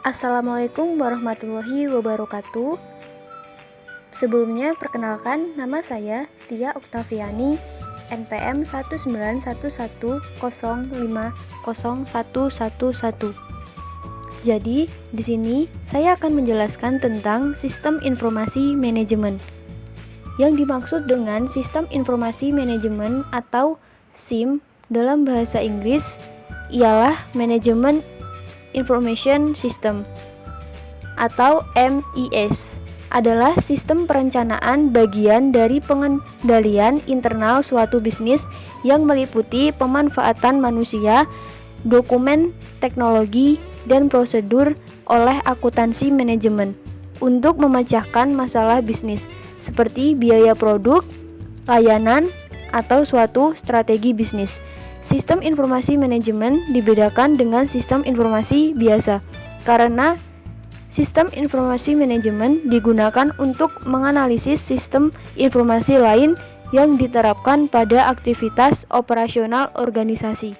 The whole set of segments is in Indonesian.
Assalamualaikum warahmatullahi wabarakatuh. Sebelumnya, perkenalkan, nama saya Tia Oktaviani, NPM 19110500111. Jadi, di sini saya akan menjelaskan tentang sistem informasi manajemen. Yang dimaksud dengan sistem informasi manajemen atau SIM dalam bahasa Inggris ialah Management Information System atau MIS, adalah sistem perencanaan bagian dari pengendalian internal suatu bisnis yang meliputi pemanfaatan manusia, dokumen, teknologi, dan prosedur oleh akuntansi manajemen untuk memecahkan masalah bisnis seperti biaya produk, layanan, atau suatu strategi bisnis. Sistem informasi manajemen dibedakan dengan sistem informasi biasa karena sistem informasi manajemen digunakan untuk menganalisis sistem informasi lain yang diterapkan pada aktivitas operasional organisasi.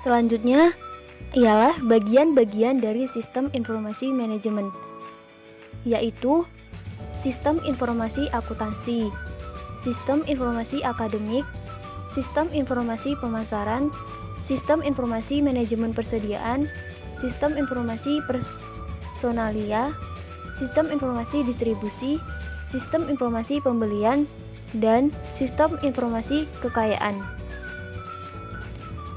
Selanjutnya ialah bagian-bagian dari sistem informasi manajemen, yaitu sistem informasi akuntansi, sistem informasi akademik, sistem informasi pemasaran, sistem informasi manajemen persediaan, sistem informasi personalia, sistem informasi distribusi, sistem informasi pembelian, dan sistem informasi kekayaan.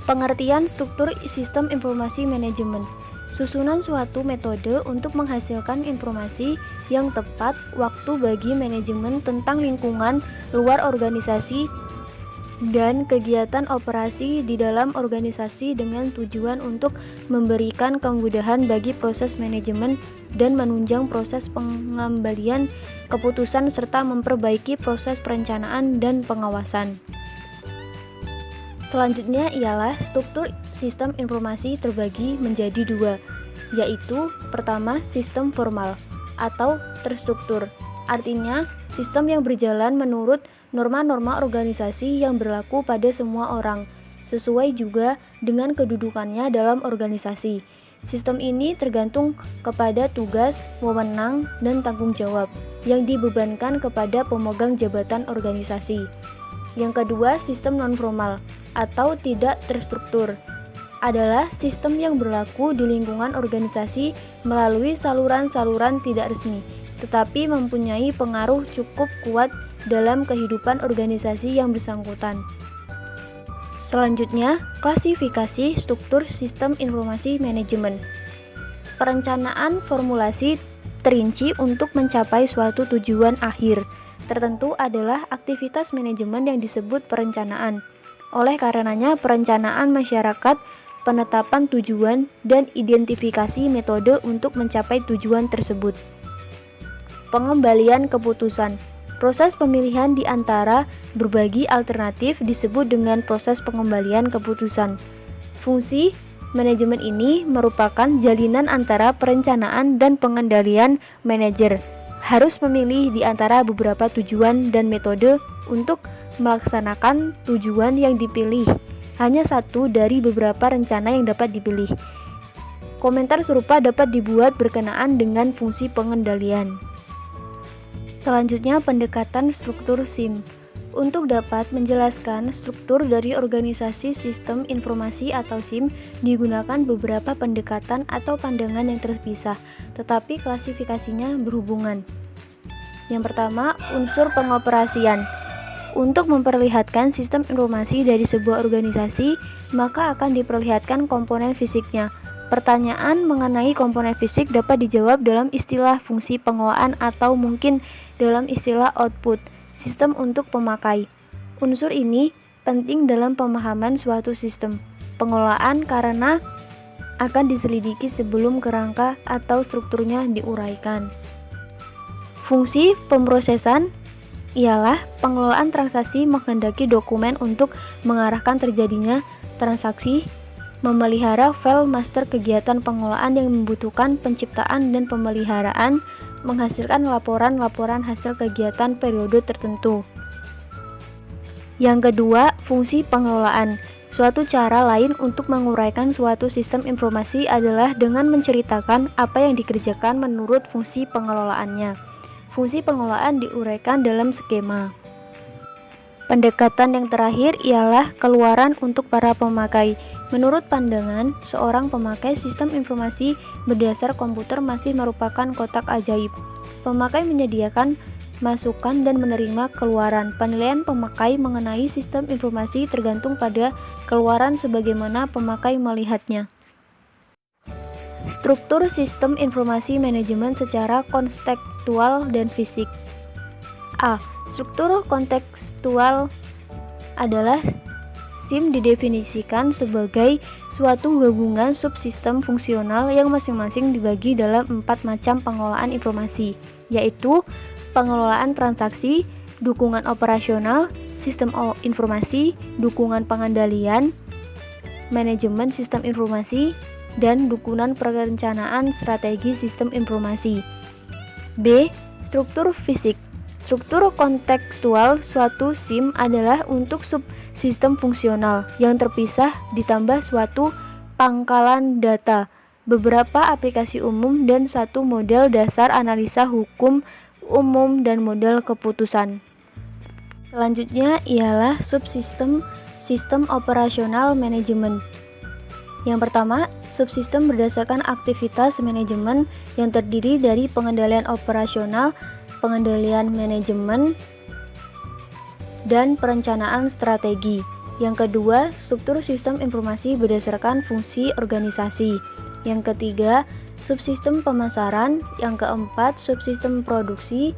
Pengertian struktur sistem informasi manajemen: susunan suatu metode untuk menghasilkan informasi yang tepat waktu bagi manajemen tentang lingkungan luar organisasi dan kegiatan operasi di dalam organisasi dengan tujuan untuk memberikan kemudahan bagi proses manajemen dan menunjang proses pengambilan keputusan serta memperbaiki proses perencanaan dan pengawasan. Selanjutnya ialah struktur sistem informasi terbagi menjadi dua, yaitu pertama sistem formal atau terstruktur. Artinya, sistem yang berjalan menurut norma-norma organisasi yang berlaku pada semua orang, sesuai juga dengan kedudukannya dalam organisasi. Sistem ini tergantung kepada tugas, wewenang, dan tanggung jawab yang dibebankan kepada pemegang jabatan organisasi. Yang kedua, sistem non-formal atau tidak terstruktur adalah sistem yang berlaku di lingkungan organisasi melalui saluran-saluran tidak resmi, tetapi mempunyai pengaruh cukup kuat dalam kehidupan organisasi yang bersangkutan. Selanjutnya, klasifikasi struktur sistem informasi manajemen. Perencanaan formulasi terinci untuk mencapai suatu tujuan akhir tertentu adalah aktivitas manajemen yang disebut perencanaan. Oleh karenanya, perencanaan masyarakat, penetapan tujuan, dan identifikasi metode untuk mencapai tujuan tersebut. Pengembalian keputusan. Proses pemilihan di antara berbagi alternatif disebut dengan proses pengembalian keputusan. Fungsi manajemen ini merupakan jalinan antara perencanaan dan pengendalian. Manajer harus memilih di antara beberapa tujuan dan metode untuk melaksanakan tujuan yang dipilih. Hanya satu dari beberapa rencana yang dapat dipilih. Komentar serupa dapat dibuat berkenaan dengan fungsi pengendalian. Selanjutnya, pendekatan struktur SIM. Untuk dapat menjelaskan struktur dari organisasi sistem informasi atau SIM, digunakan beberapa pendekatan atau pandangan yang terpisah, tetapi klasifikasinya berhubungan. Yang pertama, unsur pengoperasian. Untuk memperlihatkan sistem informasi dari sebuah organisasi, maka akan diperlihatkan komponen fisiknya. Pertanyaan mengenai komponen fisik dapat dijawab dalam istilah fungsi pengelolaan atau mungkin dalam istilah output sistem untuk pemakai. Unsur ini penting dalam pemahaman suatu sistem pengelolaan karena akan diselidiki sebelum kerangka atau strukturnya diuraikan. Fungsi pemrosesan ialah pengelolaan transaksi menghendaki dokumen untuk mengarahkan terjadinya transaksi, memelihara file master kegiatan pengelolaan yang membutuhkan penciptaan dan pemeliharaan, menghasilkan laporan-laporan hasil kegiatan periode tertentu. Yang kedua, fungsi pengelolaan. Suatu cara lain untuk menguraikan suatu sistem informasi adalah dengan menceritakan apa yang dikerjakan menurut fungsi pengelolaannya. Fungsi pengelolaan diuraikan dalam skema. Pendekatan yang terakhir ialah keluaran untuk para pemakai. Menurut pandangan seorang pemakai, sistem informasi berdasar komputer masih merupakan kotak ajaib. Pemakai menyediakan masukan dan menerima keluaran. Penilaian pemakai mengenai sistem informasi tergantung pada keluaran sebagaimana pemakai melihatnya. Struktur sistem informasi manajemen secara kontekstual dan fisik. A. Struktur kontekstual adalah SIM didefinisikan sebagai suatu gabungan subsistem fungsional yang masing-masing dibagi dalam 4 macam pengelolaan informasi, yaitu pengelolaan transaksi, dukungan operasional, sistem informasi, dukungan pengendalian, manajemen sistem informasi, dan dukungan perencanaan strategi sistem informasi. B. Struktur fisik. Struktur kontekstual suatu SIM adalah untuk subsistem fungsional yang terpisah ditambah suatu pangkalan data, beberapa aplikasi umum, dan satu model dasar analisa hukum umum dan model keputusan. Selanjutnya ialah subsistem sistem operasional manajemen. Yang pertama, subsistem berdasarkan aktivitas manajemen yang terdiri dari pengendalian operasional, pengendalian manajemen, dan perencanaan strategi. Yang kedua, struktur sistem informasi berdasarkan fungsi organisasi. Yang ketiga, subsistem pemasaran. Yang keempat, subsistem produksi.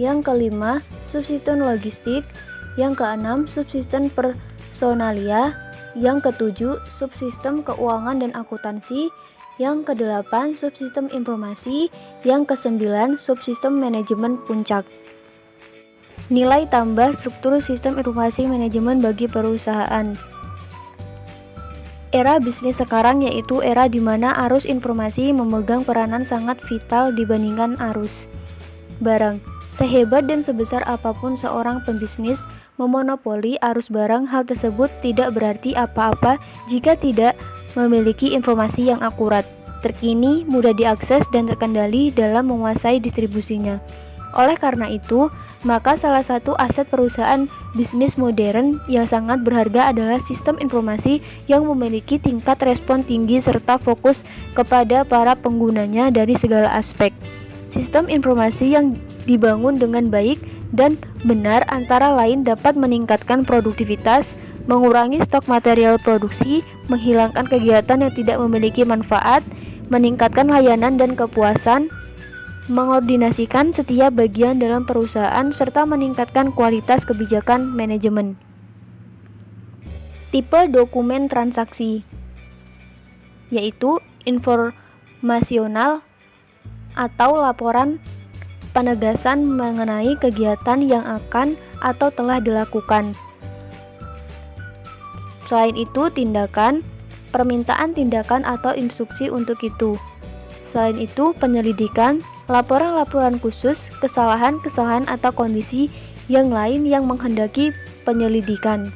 Yang kelima, subsistem logistik. Yang keenam, subsistem personalia. Yang ketujuh, subsistem keuangan dan akuntansi. Yang kedelapan, subsistem informasi. Yang kesembilan, subsistem manajemen puncak. Nilai tambah struktur sistem informasi manajemen bagi perusahaan. Era bisnis sekarang yaitu era di mana arus informasi memegang peranan sangat vital dibandingkan arus barang. Sehebat dan sebesar apapun seorang pembisnis memonopoli arus barang, hal tersebut tidak berarti apa-apa jika tidak memiliki informasi yang akurat, terkini, mudah diakses, dan terkendali dalam menguasai distribusinya. Oleh karena itu, maka salah satu aset perusahaan bisnis modern yang sangat berharga adalah sistem informasi yang memiliki tingkat respon tinggi serta fokus kepada para penggunanya dari segala aspek. Sistem informasi yang dibangun dengan baik dan benar antara lain dapat meningkatkan produktivitas, mengurangi stok material produksi, menghilangkan kegiatan yang tidak memiliki manfaat, meningkatkan layanan dan kepuasan, mengordinasikan setiap bagian dalam perusahaan, serta meningkatkan kualitas kebijakan manajemen. Tipe dokumen transaksi yaitu informasional atau laporan penegasan mengenai kegiatan yang akan atau telah dilakukan. Selain itu, tindakan, permintaan tindakan atau instruksi untuk itu. Selain itu, penyelidikan, laporan-laporan khusus, kesalahan-kesalahan atau kondisi yang lain yang menghendaki penyelidikan.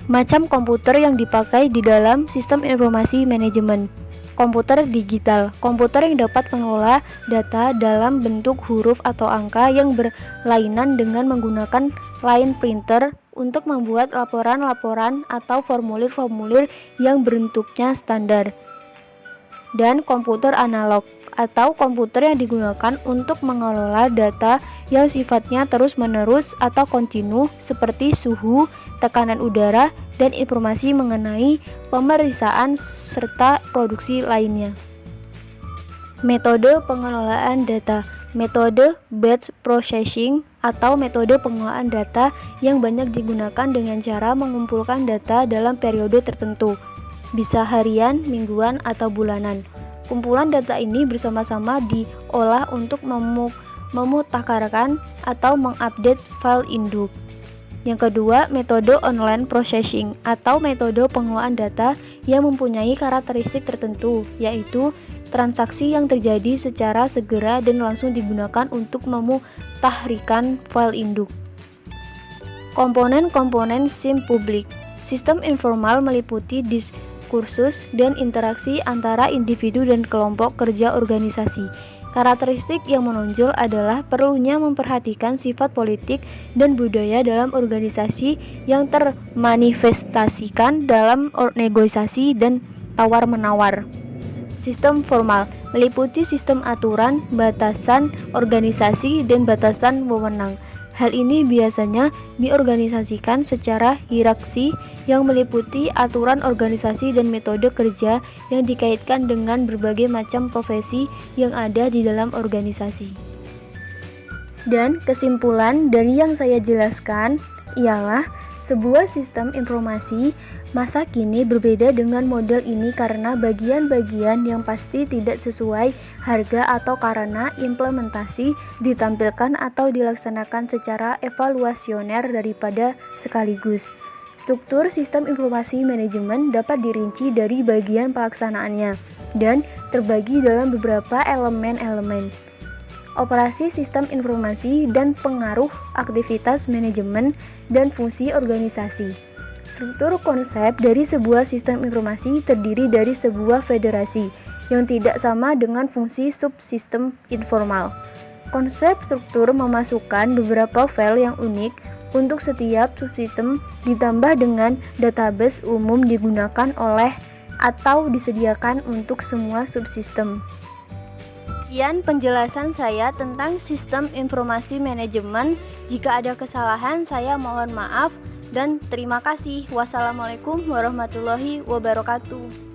Macam komputer yang dipakai di dalam sistem informasi manajemen. Komputer digital, komputer yang dapat mengelola data dalam bentuk huruf atau angka yang berlainan dengan menggunakan line printer untuk membuat laporan-laporan atau formulir-formulir yang bentuknya standar. Dan komputer analog atau komputer yang digunakan untuk mengelola data yang sifatnya terus-menerus atau kontinu seperti suhu, tekanan udara, dan informasi mengenai pemeriksaan serta produksi lainnya. Metode pengelolaan data. Metode batch processing atau metode pengelolaan data yang banyak digunakan dengan cara mengumpulkan data dalam periode tertentu, bisa harian, mingguan, atau bulanan. Kumpulan data ini bersama-sama diolah untuk memutakhirkan atau mengupdate file induk. Yang kedua, metode online processing atau metode pengelolaan data yang mempunyai karakteristik tertentu, yaitu transaksi yang terjadi secara segera dan langsung digunakan untuk memutakhirkan file induk. Komponen-komponen SIM publik. Sistem informal meliputi diskursus dan interaksi antara individu dan kelompok kerja organisasi. Karakteristik yang menonjol adalah perlunya memperhatikan sifat politik dan budaya dalam organisasi yang termanifestasikan dalam negosiasi dan tawar-menawar. Sistem formal meliputi sistem aturan, batasan organisasi, dan batasan wewenang. Hal ini biasanya diorganisasikan secara hierarki yang meliputi aturan organisasi dan metode kerja yang dikaitkan dengan berbagai macam profesi yang ada di dalam organisasi. Dan kesimpulan dari yang saya jelaskan ialah sebuah sistem informasi masa kini berbeda dengan model ini karena bagian-bagian yang pasti tidak sesuai harga atau karena implementasi ditampilkan atau dilaksanakan secara evaluasioner daripada sekaligus. Struktur sistem informasi manajemen dapat dirinci dari bagian pelaksanaannya dan terbagi dalam beberapa elemen-elemen. Operasi sistem informasi dan pengaruh aktivitas manajemen dan fungsi organisasi. Struktur konsep dari sebuah sistem informasi terdiri dari sebuah federasi yang tidak sama dengan fungsi subsistem informal. Konsep struktur memasukkan beberapa file yang unik untuk setiap subsistem ditambah dengan database umum digunakan oleh atau disediakan untuk semua subsistem. Sekian penjelasan saya tentang sistem informasi manajemen. Jika ada kesalahan, saya mohon maaf dan terima kasih. Wassalamualaikum warahmatullahi wabarakatuh.